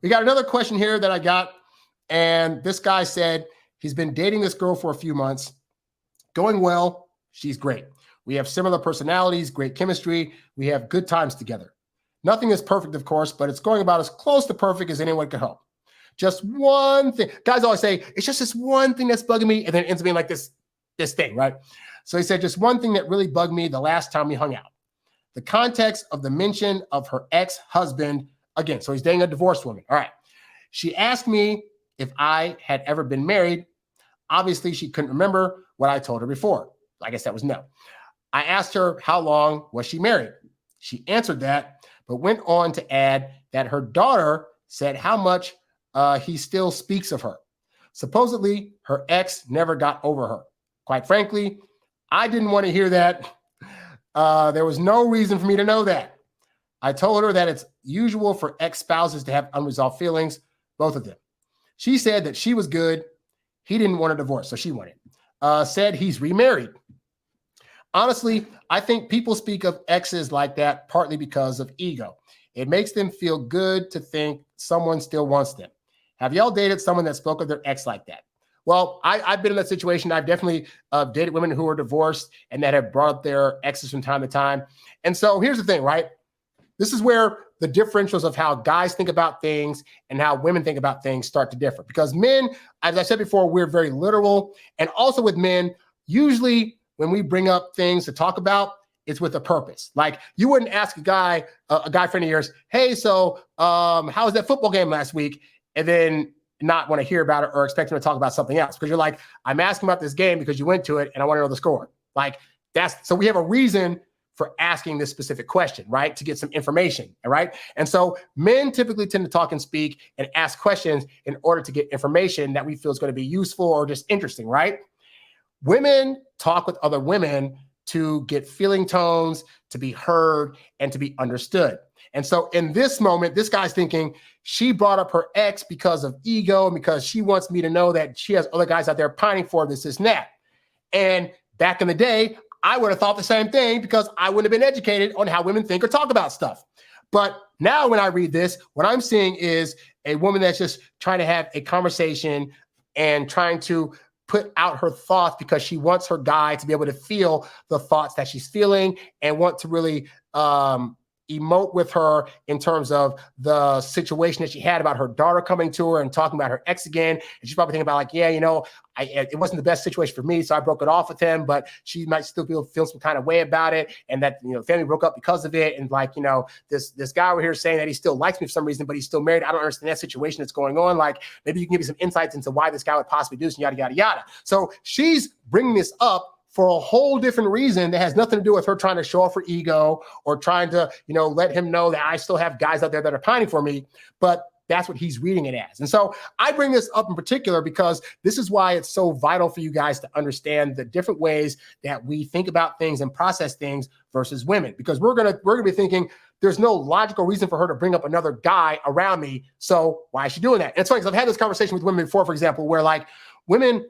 We got another question here that I got. And this guy said he's been dating this girl for a few months. Going well. She's great. We have similar personalities, great chemistry. We have good times together. Nothing is perfect, of course, but it's going about as close to perfect as anyone could hope. Just one thing. Guys always say, it's just this one thing that's bugging me. And then it ends up being like this thing, right? So he said, just one thing that really bugged me the last time we hung out. The context of the mention of her ex-husband again. So he's dating a divorced woman. All right. She asked me if I had ever been married. Obviously, she couldn't remember what I told her before. I guess that was no. I asked her how long was she married. She answered that, but went on to add that her daughter said how much he still speaks of her. Supposedly, her ex never got over her. Quite frankly, I didn't want to hear that. There was no reason for me to know that. I told her that it's usual for ex-spouses to have unresolved feelings, both of them. She said that she was good. He didn't want a divorce, so she wanted. Said he's remarried. Honestly, I think people speak of exes like that partly because of ego. It makes them feel good to think someone still wants them. Have y'all dated someone that spoke of their ex like that? Well, I've been in that situation. I've definitely dated women who are divorced and that have brought up their exes from time to time. And so here's the thing, right? This is where the differentials of how guys think about things and how women think about things start to differ. Because men, as I said before, we're very literal. And also with men, usually when we bring up things to talk about, it's with a purpose. Like you wouldn't ask a guy friend of yours, hey, so how was that football game last week? And then not want to hear about it or expect him to talk about something else. Because you're like, I'm asking about this game because you went to it and I want to know the score. Like so we have a reason for asking this specific question, right? To get some information, all right? And so men typically tend to talk and speak and ask questions in order to get information that we feel is going to be useful or just interesting, right? Women talk with other women to get feeling tones, to be heard, and to be understood. And so in this moment, this guy's thinking she brought up her ex because of ego and because she wants me to know that she has other guys out there pining for this and that. And back in the day, I would have thought the same thing because I wouldn't have been educated on how women think or talk about stuff. But now when I read this, what I'm seeing is a woman that's just trying to have a conversation and trying to put out her thoughts because she wants her guy to be able to feel the thoughts that she's feeling and want to really emote with her in terms of the situation that she had about her daughter coming to her and talking about her ex again. And she's probably thinking about like, yeah, you know, it wasn't the best situation for me, so I broke it off with him, but she might still feel some kind of way about it. And that, you know, family broke up because of it. And like, you know, this guy over here saying that he still likes me for some reason, but he's still married. I don't understand that situation that's going on. Like maybe you can give me some insights into why this guy would possibly do this and yada, yada, yada. So she's bringing this up for a whole different reason that has nothing to do with her trying to show off her ego or trying to, you know, let him know that I still have guys out there that are pining for me, but that's what he's reading it as. And so I bring this up in particular because this is why it's so vital for you guys to understand the different ways that we think about things and process things versus women, because we're gonna be thinking there's no logical reason for her to bring up another guy around me. So why is she doing that? And it's funny because I've had this conversation with women before, for example, where like women,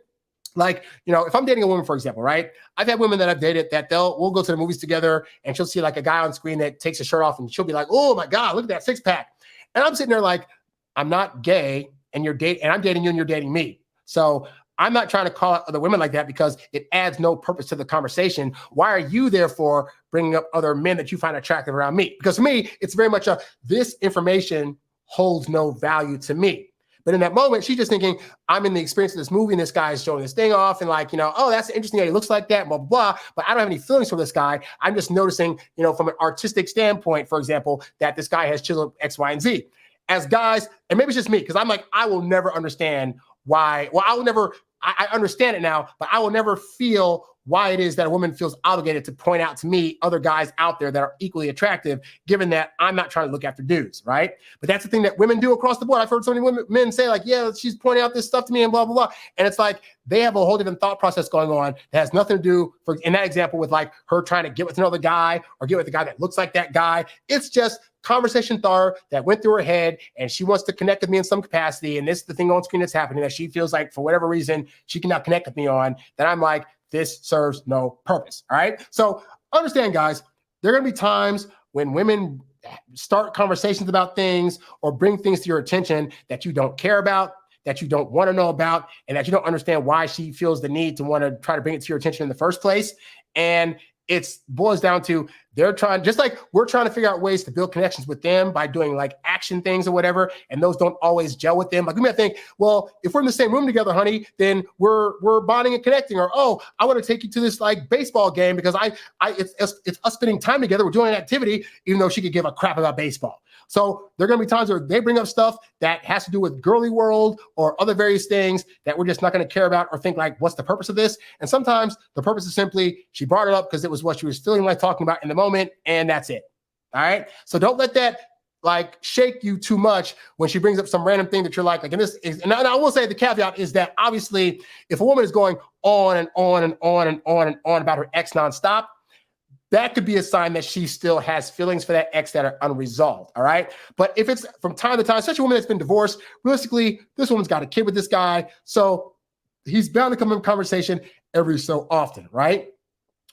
like, you know, if I'm dating a woman, for example, right? I've had women that I've dated that we'll go to the movies together and she'll see like a guy on screen that takes his shirt off and she'll be like, oh my God, look at that six pack. And I'm sitting there like, I'm not gay and I'm dating you and you're dating me. So I'm not trying to call out other women like that because it adds no purpose to the conversation. Why are you therefore bringing up other men that you find attractive around me? Because for me, it's very much this information holds no value to me. But in that moment, she's just thinking, I'm in the experience of this movie and this guy is showing this thing off and like, you know, oh, that's interesting that he looks like that, blah, blah, blah. But I don't have any feelings for this guy. I'm just noticing, you know, from an artistic standpoint, for example, that this guy has chiseled X, Y, and Z. As guys, and maybe it's just me, because I'm like, I will never understand why. Well, I understand it now, but I will never feel why it is that a woman feels obligated to point out to me other guys out there that are equally attractive, given that I'm not trying to look after dudes, right? But that's the thing that women do across the board. I've heard so many men say like, yeah, she's pointing out this stuff to me and blah, blah, blah. And it's like, they have a whole different thought process going on that has nothing to do, in that example, with like her trying to get with another guy or get with a guy that looks like that guy. It's just conversation thought that went through her head and she wants to connect with me in some capacity. And this is the thing on screen that's happening that she feels like for whatever reason, she cannot connect with me on, that I'm like, this serves no purpose. All right. So understand, guys, there are going to be times when women start conversations about things or bring things to your attention that you don't care about, that you don't want to know about, and that you don't understand why she feels the need to want to try to bring it to your attention in the first place. And it boils down to they're trying, just like we're trying to figure out ways to build connections with them by doing like action things or whatever, and those don't always gel with them. Like we might think, well, if we're in the same room together, honey, then we're bonding and connecting. Or, oh, I want to take you to this like baseball game because it's us spending time together. We're doing an activity, even though she could give a crap about baseball. So there are going to be times where they bring up stuff that has to do with girly world or other various things that we're just not going to care about or think like, what's the purpose of this? And sometimes the purpose is simply she brought it up because it was what she was feeling like talking about in the moment, and that's it. All right. So don't let that like shake you too much when she brings up some random thing that you're like and this is, and I will say the caveat is that obviously if a woman is going on and on and on and on and on about her ex nonstop, that could be a sign that she still has feelings for that ex that are unresolved, all right? But if it's from time to time, especially a woman that's been divorced, realistically, this woman's got a kid with this guy, so he's bound to come in conversation every so often, right?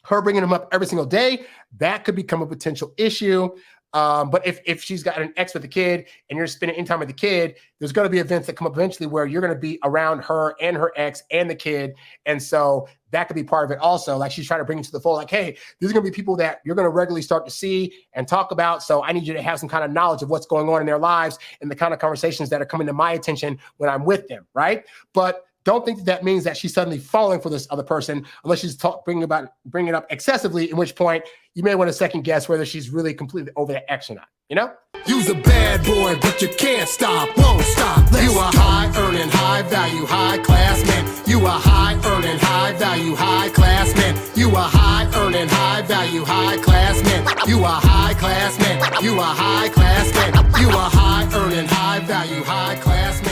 Her bringing him up every single day, that could become a potential issue. But if she's got an ex with a kid and you're spending any time with the kid, there's going to be events that come up eventually where you're going to be around her and her ex and the kid. And so that could be part of it also. Like she's trying to bring you to the fold, like, hey, these are going to be people that you're going to regularly start to see and talk about. So I need you to have some kind of knowledge of what's going on in their lives and the kind of conversations that are coming to my attention when I'm with them, right? But don't think that means that she's suddenly falling for this other person unless she's bringing it up excessively, in which point you may want to second guess whether she's really completely over the ex or not, you know? You's a bad boy, but you can't stop, won't stop. You a high-earning, high-value, high-class man. You a high-earning, high-value, high-class man. You a high-earning, high-value, high-class man. You a high-class man. You a high-class man. You a high-earning, high-value, high-class man.